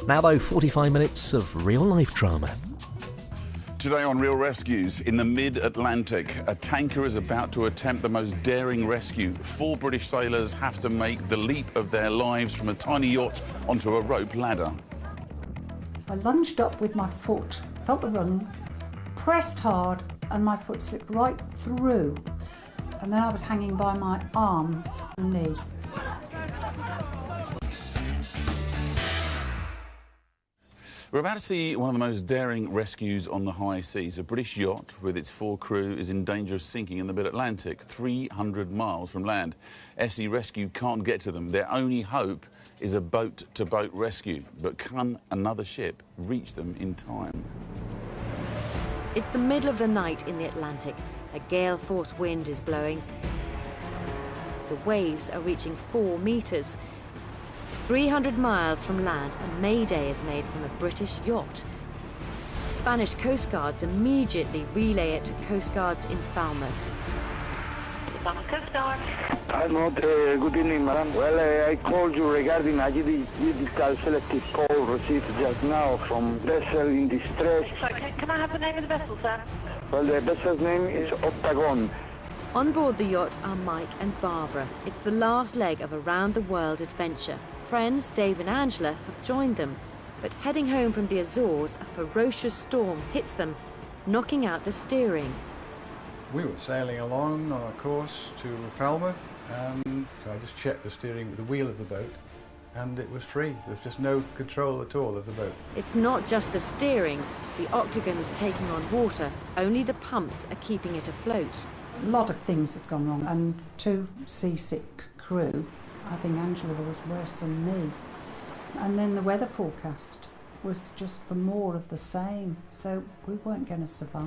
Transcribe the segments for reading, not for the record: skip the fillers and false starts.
Now though, 45 minutes of real-life drama. Today on Real Rescues, in the mid-Atlantic, a tanker is about to attempt the most daring rescue. 4 British sailors have to make the leap of their lives from a tiny yacht onto a rope ladder. So I lunged up with my foot, felt the rung, pressed hard, and my foot slipped right through. And then I was hanging by my arms and knee. We're about to see one of the most daring rescues on the high seas. A British yacht with its 4 crew is in danger of sinking in the mid-Atlantic, 300 miles from land. SE Rescue can't get to them. Their only hope is a boat-to-boat rescue. But can another ship reach them in time? It's the middle of the night in the Atlantic. A gale-force wind is blowing. The waves are reaching 4 metres. 300 miles from land, a mayday is made from a British yacht. Spanish Coast Guards immediately relay it to Coast Guards in Falmouth. Coast Guard. Good evening, madam. Well, I called you regarding a digital selective call received just now from vessel in distress. Sorry, can I have the name of the vessel, sir? Well, the vessel's name is Octagon. On board the yacht are Mike and Barbara. It's the last leg of a round-the-world adventure. Friends Dave and Angela have joined them, but heading home from the Azores, a ferocious storm hits them, knocking out the steering. We were sailing along on our course to Falmouth, and I just checked the steering with the wheel of the boat, and it was free. There was just no control at all of the boat. It's not just the steering. The Octagon is taking on water. Only the pumps are keeping it afloat. A lot of things had gone wrong, and 2 seasick crew. I think Angela was worse than me. And then the weather forecast was just for more of the same, so we weren't going to survive.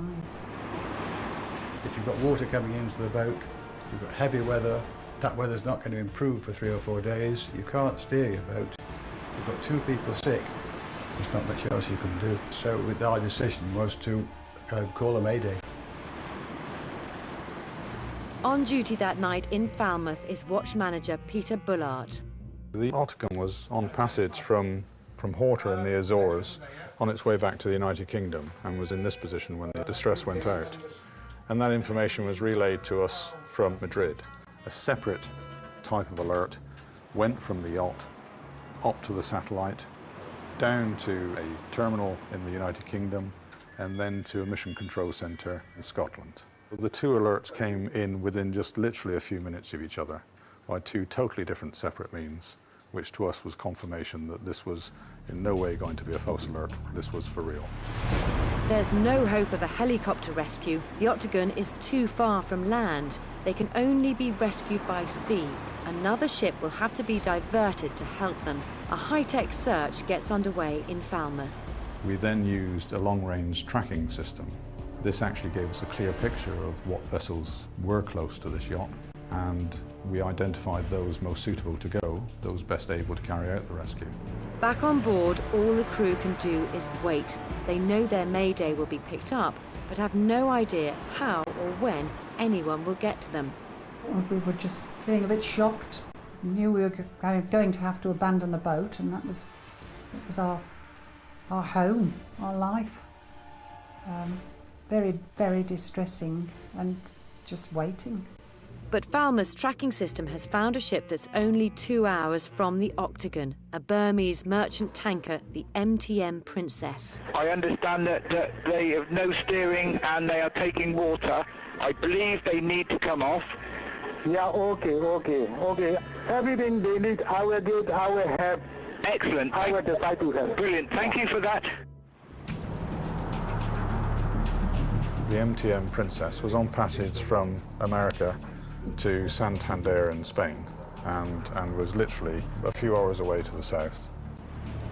If you've got water coming into the boat, you've got heavy weather, that weather's not going to improve for 3 or 4 days. You can't steer your boat. You've got 2 people sick. There's not much else you can do. So our decision was to call a mayday. On duty that night in Falmouth is watch manager Peter Bullard. The Octagon was on passage from Horta in the Azores on its way back to the United Kingdom and was in this position when the distress went out. And that information was relayed to us from Madrid. A separate type of alert went from the yacht up to the satellite, down to a terminal in the United Kingdom, and then to a mission control centre in Scotland. The 2 alerts came in within just literally a few minutes of each other by 2 totally different separate means, which to us was confirmation that this was in no way going to be a false alert. This was for real. There's no hope of a helicopter rescue. The Octagon is too far from land. They can only be rescued by sea. Another ship will have to be diverted to help them. A high-tech search gets underway in Falmouth. We then used a long-range tracking system. This actually gave us a clear picture of what vessels were close to this yacht, and we identified those most suitable to go, those best able to carry out the rescue. Back on board, all the crew can do is wait. They know their mayday will be picked up, but have no idea how or when anyone will get to them. We were just being a bit shocked. We knew we were going to have to abandon the boat, and it was our home, our life. Very, very distressing, and just waiting. But Falmouth's tracking system has found a ship that's only 2 hours from the Octagon, a Burmese merchant tanker, the MTM Princess. I understand that they have no steering and they are taking water. I believe they need to come off. Yeah, okay. Everything they need, I will do, I will have. Excellent. I will decide to have. Brilliant. Thank you for that. The MTM Princess was on passage from America to Santander in Spain and was literally a few hours away to the south.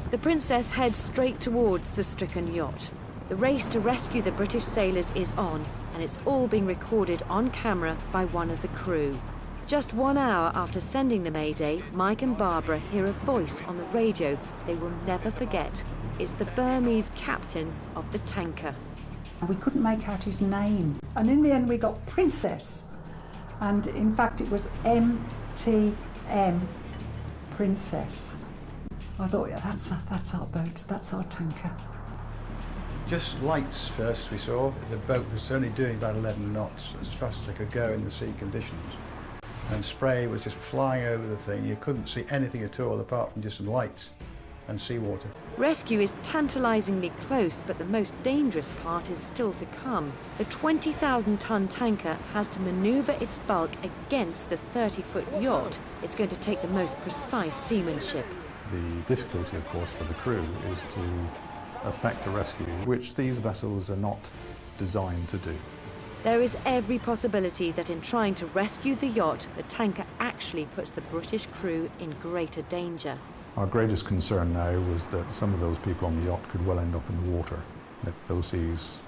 The Princess heads straight towards the stricken yacht. The race to rescue the British sailors is on, and it's all being recorded on camera by one of the crew. Just 1 hour after sending the mayday, Mike and Barbara hear a voice on the radio they will never forget. It's the Burmese captain of the tanker. We couldn't make out his name, and in the end we got Princess, and in fact it was MTM Princess. I thought, yeah, that's our boat, that's our tanker. Just lights first we saw. The boat was only doing about 11 knots, as fast as they could go in the sea conditions. And spray was just flying over the thing. You couldn't see anything at all apart from just some lights and seawater. Rescue is tantalisingly close, but the most dangerous part is still to come. The 20,000-ton tanker has to manoeuvre its bulk against the 30-foot yacht. It's going to take the most precise seamanship. The difficulty, of course, for the crew is to effect a rescue, which these vessels are not designed to do. There is every possibility that in trying to rescue the yacht, the tanker actually puts the British crew in greater danger. Our greatest concern now was that some of those people on the yacht could well end up in the water. Those seas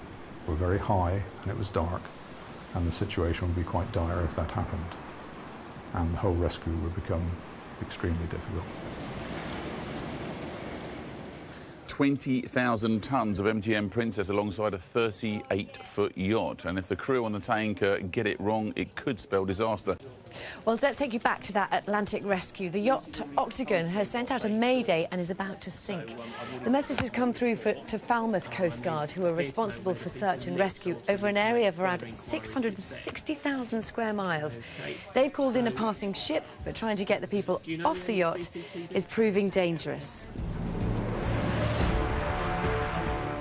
were very high and it was dark, and the situation would be quite dire if that happened. And the whole rescue would become extremely difficult. 20,000 tonnes of MTM Princess alongside a 38-foot yacht. And if the crew on the tanker get it wrong, it could spell disaster. Well, let's take you back to that Atlantic rescue. The Yacht Octagon has sent out a mayday and is about to sink. The message has come through to Falmouth Coast Guard, who are responsible for search and rescue over an area of around 660,000 square miles. They've called in a passing ship, but trying to get the people off the yacht is proving dangerous.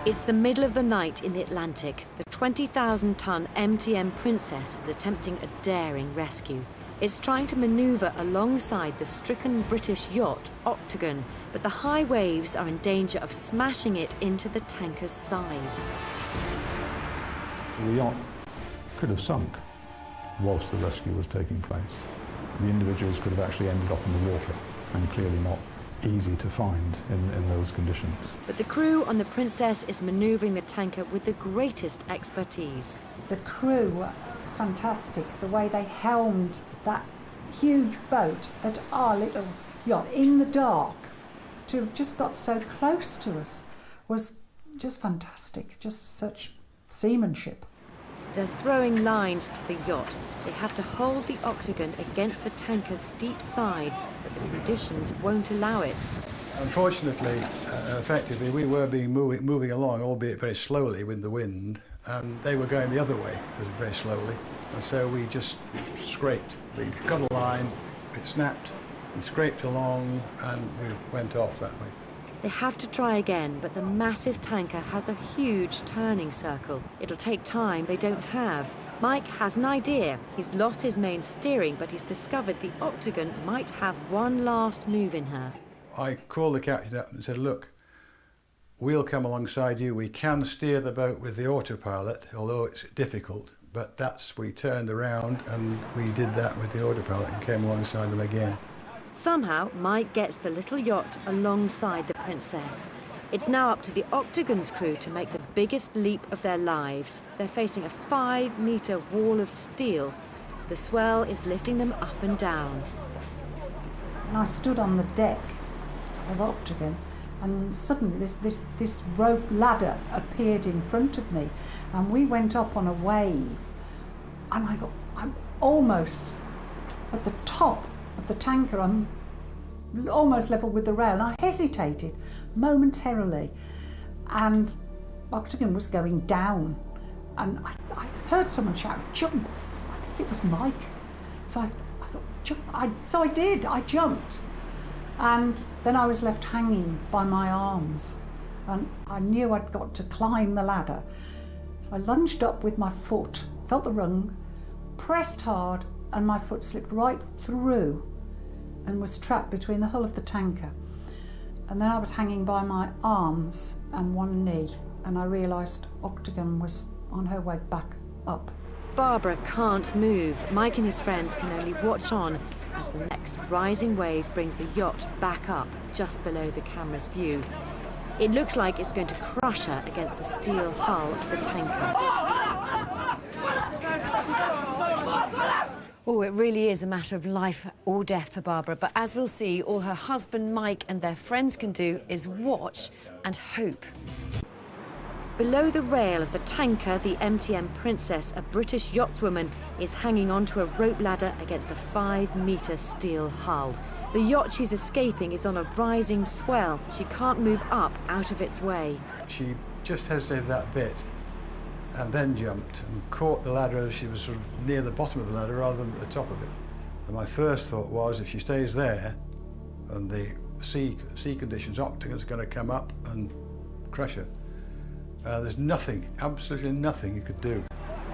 It's the middle of the night in the Atlantic. The 20,000-ton MTM Princess is attempting a daring rescue. It's trying to manoeuvre alongside the stricken British yacht Octagon, but the high waves are in danger of smashing it into the tanker's side. The yacht could have sunk whilst the rescue was taking place. The individuals could have actually ended up in the water, and clearly not easy to find in those conditions. But the crew on the Princess is manoeuvring the tanker with the greatest expertise. The crew were fantastic. The way they helmed that huge boat at our little yacht in the dark, to have just got so close to us, was just fantastic. Just such seamanship. They're throwing lines to the yacht. They have to hold the Octagon against the tanker's steep sides, but the conditions won't allow it. Unfortunately, effectively, we were moving along, albeit very slowly with the wind, and they were going the other way, very slowly. And so we just scraped. We got a line, it snapped, we scraped along, and we went off that way. They have to try again, but the massive tanker has a huge turning circle. It'll take time they don't have. Mike has an idea. He's lost his main steering, but he's discovered the Octagon might have one last move in her. I called the captain up and said, look, we'll come alongside you. We can steer the boat with the autopilot, although it's difficult. But we turned around and we did that with the autopilot and came alongside them again. Somehow, Mike gets the little yacht alongside the Princess. It's now up to the Octagon's crew to make the biggest leap of their lives. They're facing a 5-metre wall of steel. The swell is lifting them up and down. And I stood on the deck of Octagon, and suddenly this rope ladder appeared in front of me, and we went up on a wave, and I thought, I'm almost at the top of the tanker. I'm almost level with the rail, and I hesitated momentarily, and Octagon was going down, and I heard someone shout, jump. I think it was Mike. So I thought, jump. So I did, I jumped. And then I was left hanging by my arms, and I knew I'd got to climb the ladder. So I lunged up with my foot, felt the rung, pressed hard, and my foot slipped right through and was trapped between the hull of the tanker. And then I was hanging by my arms and one knee, and I realised Octagon was on her way back up. Barbara can't move. Mike and his friends can only watch on as the next rising wave brings the yacht back up just below the camera's view. It looks like it's going to crush her against the steel hull of the tanker. Oh, it really is a matter of life or death for Barbara, but as we'll see, all her husband Mike and their friends can do is watch and hope. Below the rail of the tanker, the MTM Princess, a British yachtswoman, is hanging onto a rope ladder against a 5-metre steel hull. The yacht she's escaping is on a rising swell. She can't move up out of its way. She just hesitated that bit and then jumped and caught the ladder as she was sort of near the bottom of the ladder rather than at the top of it. And my first thought was, if she stays there and the sea conditions, Octagon's going to come up and crush her. There's nothing, absolutely nothing you could do.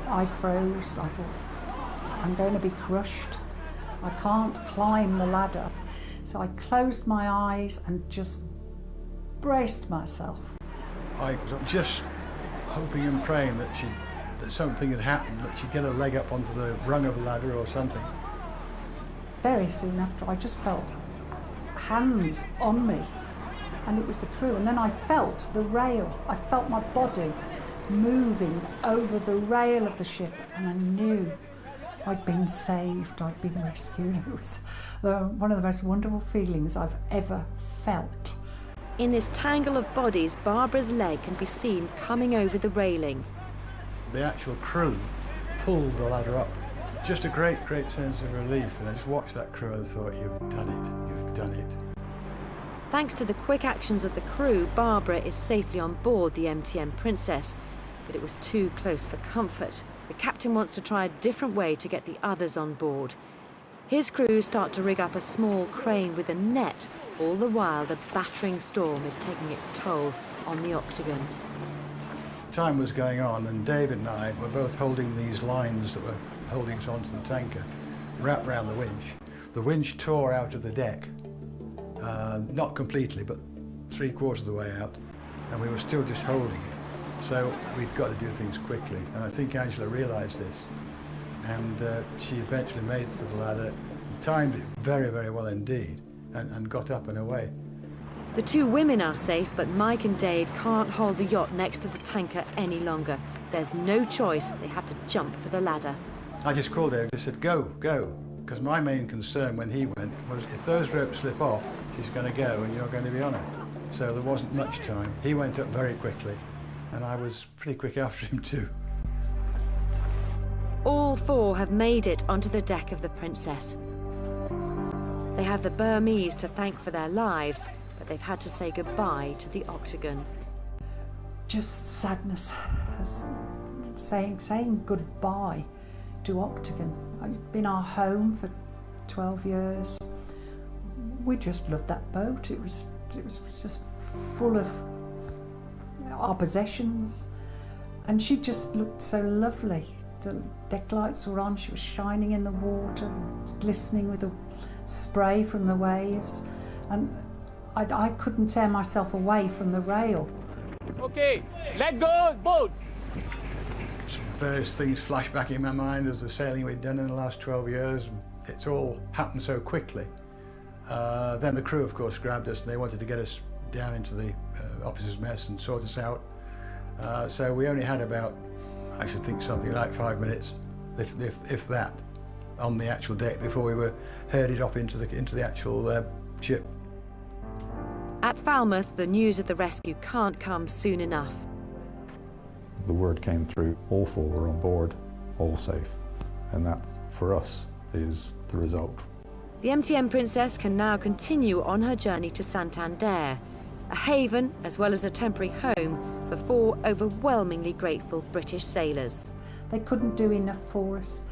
I froze. I thought, I'm going to be crushed. I can't climb the ladder. So I closed my eyes and just braced myself. I was just hoping and praying that something had happened, that she'd get her leg up onto the rung of the ladder or something. Very soon after, I just felt hands on me, and it was the crew. And then I felt the rail. I felt my body moving over the rail of the ship, and I knew I'd been saved, I'd been rescued. It was one of the most wonderful feelings I've ever felt. In this tangle of bodies, Barbara's leg can be seen coming over the railing. The actual crew pulled the ladder up. Just a great, great sense of relief. And I just watched that crew and thought, you've done it, you've done it. Thanks to the quick actions of the crew, Barbara is safely on board the MTM Princess, but it was too close for comfort. The captain wants to try a different way to get the others on board. His crew start to rig up a small crane with a net. All the while, the battering storm is taking its toll on the Octagon. Time was going on, and David and I were both holding these lines that were holding us onto the tanker, wrapped around the winch. The winch tore out of the deck, not completely, but 3/4 of the way out, and we were still just holding it. So we'd got to do things quickly, and I think Angela realised this, and she eventually made it to the ladder, timed it very, very well indeed, and got up and away. The two women are safe, but Mike and Dave can't hold the yacht next to the tanker any longer. There's no choice, they have to jump for the ladder. I just called Dave and said, go, go, because my main concern when he went was if those ropes slip off, she's going to go and you're going to be on her. So there wasn't much time. He went up very quickly, and I was pretty quick after him too. All four have made it onto the deck of the Princess. They have the Burmese to thank for their lives, but they've had to say goodbye to the Octagon. Just sadness, saying goodbye to Octagon. It's been our home for 12 years. We just loved that boat. It was just full of our possessions, and she just looked so lovely. The deck lights were on, she was shining in the water, glistening with the spray from the waves, and I couldn't tear myself away from the rail. Okay, let go, boat! Various things flash back in my mind as the sailing we'd done in the last 12 years. It's all happened so quickly. Then the crew, of course, grabbed us and they wanted to get us down into the officers' mess and sort us out. So we only had about, I should think, something like 5 minutes, if that, on the actual deck before we were herded off into the actual ship. At Falmouth, the news of the rescue can't come soon enough. The word came through, all four were on board, all safe. And that, for us, is the result. The MTM Princess can now continue on her journey to Santander, a haven as well as a temporary home for four overwhelmingly grateful British sailors. They couldn't do enough for us.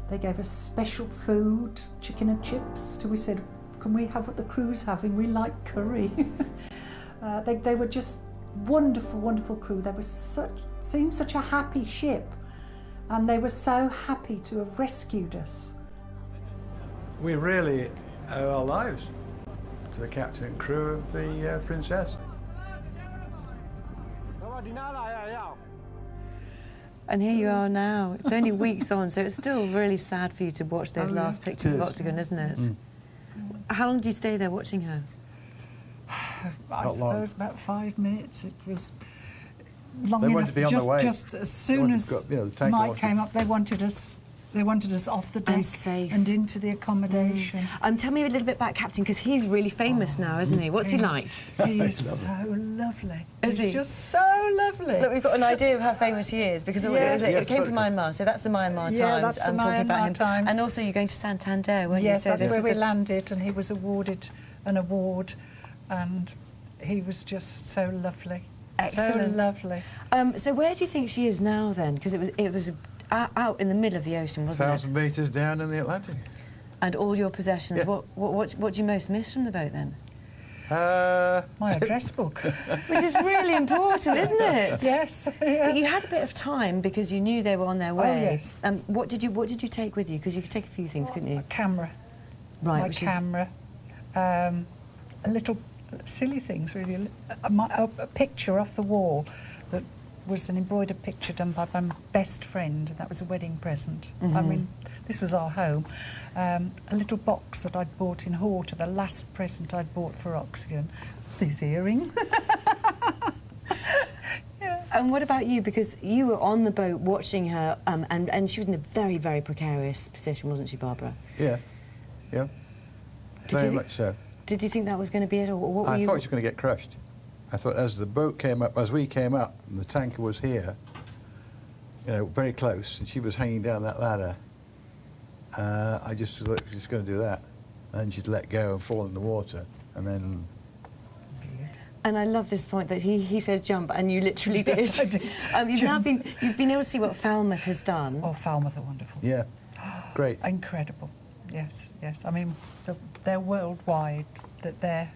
They gave us special food, chicken and chips. So we said, can we have what the crew's having? We like curry. They were just wonderful, wonderful crew. They were seemed such a happy ship, and they were so happy to have rescued us. We really owe our lives to the captain and crew of the Princess. And here you are now. It's only weeks on, so it's still really sad for you to watch those last pictures of Octagon, isn't it? Mm. How long did you stay there watching her? I suppose about 5 minutes. It was long they enough. Wanted to be on the way. Just as soon as Mike came up, they wanted us They wanted us off the deck safe. and into the accommodation. Tell me a little bit about Captain, because he's really famous now, isn't he? What's he like? He's so lovely. Is he? He's just so lovely. Look, we've got an idea of how famous he is, because it came from Myanmar, so that's the Myanmar Times. Yeah, that's the I'm talking about Myanmar him. Times. And also you're going to Santander, weren't you? Yes, So that's where we landed, and he was awarded an award, and he was just so lovely. Excellent. So lovely. So where do you think she is now, then? Because it was out in the middle of the ocean, wasn't 1,000 metres down in the Atlantic. And all your possessions. Yeah. What do you most miss from the boat, then? My address book. Which is really important, isn't it? Yes. But you had a bit of time because you knew they were on their way. Oh, yes. What did you take with you? Because you could take a few things, couldn't you? A camera. Right. My camera. A little silly things, really. A picture off the wall that was an embroidered picture done by my best friend. That was a wedding present. Mm-hmm. I mean, this was our home. A little box that I'd bought in Horta, the last present I'd bought for Octagon. This earring. Yeah. And what about you? Because you were on the boat watching her, and she was in a very, very precarious position, wasn't she, Barbara? Yeah, yeah. Very much so. Did you think that was going to be it, or what were I you... thought she was going to get crushed. I thought as the boat came up, as we came up, and the tanker was here, you know, very close, and she was hanging down that ladder. I just thought she was going to do that. And then she'd let go and fall in the water, and then... And I love this point that he says jump, and you literally did. I did. You've been able to see what Falmouth has done. Oh, Falmouth are wonderful. Yeah, great. Incredible. Yes, yes. I mean, they're worldwide. That their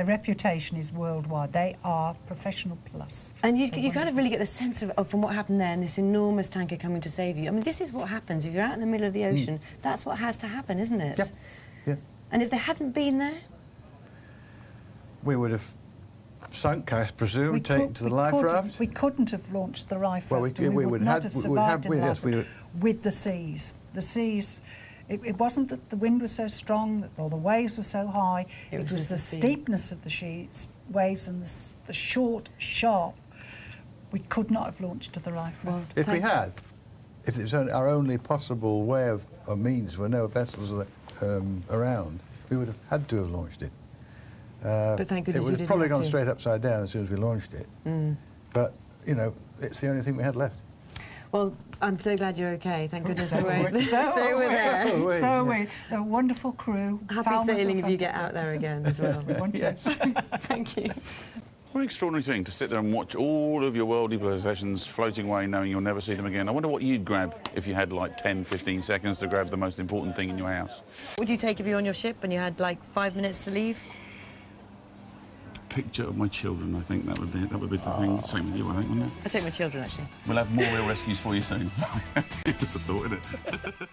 reputation is worldwide. They are professional plus. And you kind of really get the sense of from what happened there, and this enormous tanker coming to save you. I mean, this is what happens if you're out in the middle of the ocean. That's what has to happen, isn't it? Yeah, yeah. And if they hadn't been there, we would have sunk, I presume, taken to the life raft. We couldn't have launched the life raft. We would not have survived with the seas. The seas. It wasn't that the wind was so strong or the waves were so high. It was the steepness of the waves and the short, sharp. We could not have launched to the life raft. If we had, if it was our only possible way of means, were no vessels around, we would have had to have launched it. but thank goodness it would you have didn't probably have gone to. straight upside down as soon as we launched it. But, you know, it's the only thing we had left. Well, I'm so glad you're okay. Thank goodness So they were there. So are we. A wonderful crew. Happy sailing if you get out there again as well. Yes. Thank you. What an extraordinary thing to sit there and watch all of your worldly possessions floating away knowing you'll never see them again. I wonder what you'd grab if you had like 10, 15 seconds to grab the most important thing in your house. Would you take if you were on your ship and you had like 5 minutes to leave? Picture of my children, I think that would be the thing. Same with you, I think, wouldn't it? I'd take my children, actually. We'll have more real rescues for you soon. It's a thought, isn't it?